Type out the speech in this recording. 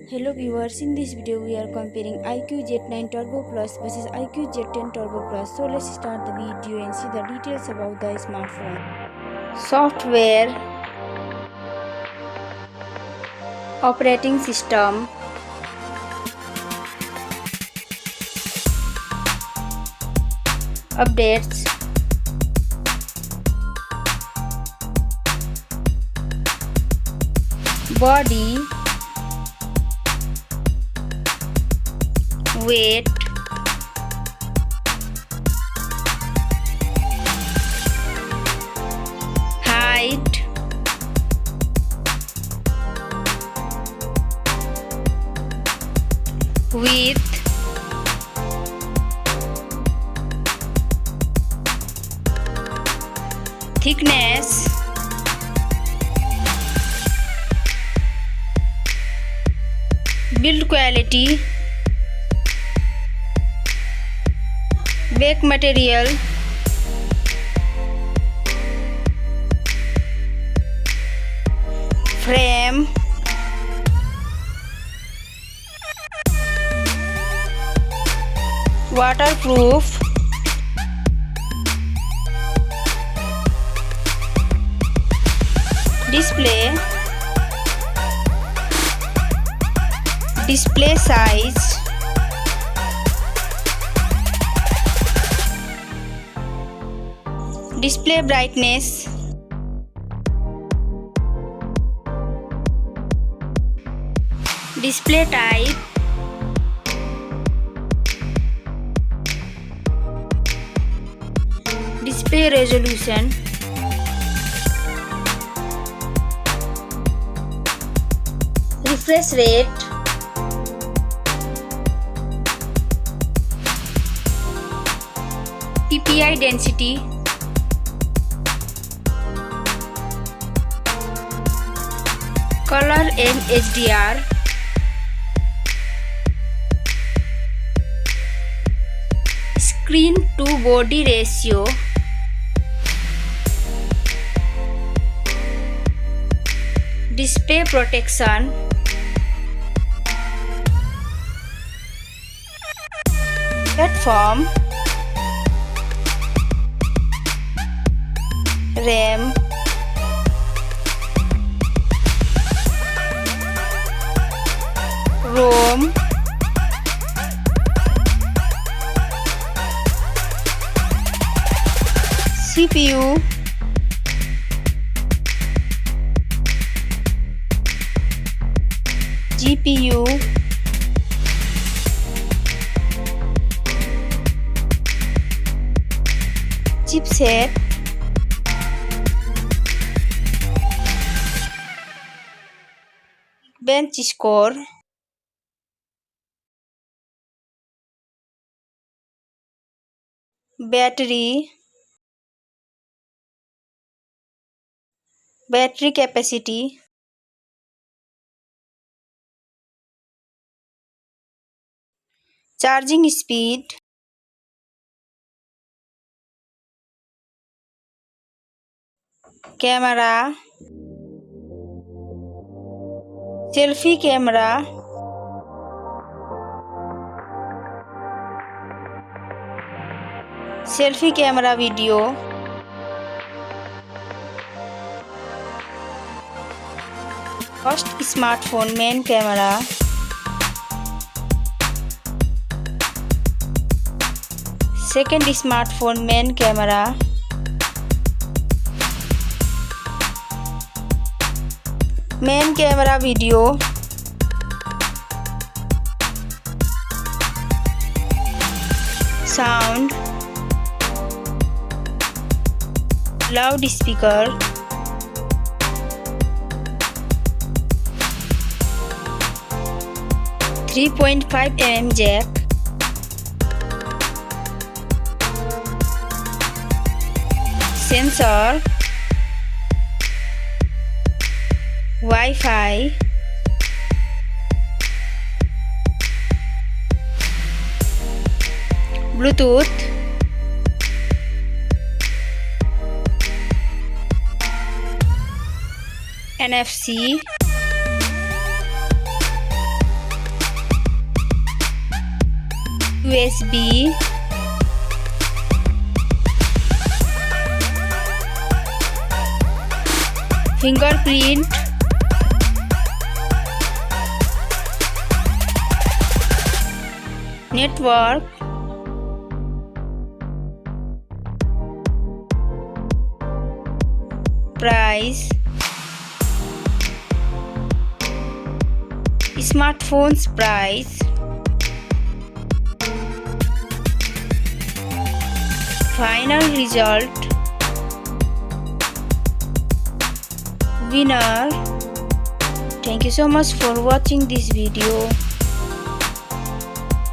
Hello viewers, in this video we are comparing iQOO Z10 Turbo Plus versus iQOO Z10 Turbo Plus. So let's start the video and see the details about the smartphone. Software, operating system, updates, body, weight, height, width, thickness, build quality, back material, frame, waterproof, display size, display brightness, display type, display resolution, refresh rate, PPI density, color and HDR, screen to body ratio, display protection, platform, RAM, ROM, CPU, GPU, chipset, Geekbench Score, battery capacity, charging speed, camera, selfie camera, video, first smartphone main camera, second smartphone main camera, main camera video, sound, loudspeaker, .5mm jack, sensor, Wi-Fi, Bluetooth, NFC, USB, fingerprint, network, price, smartphone's price, final result, winner. Thank you so much for watching this video.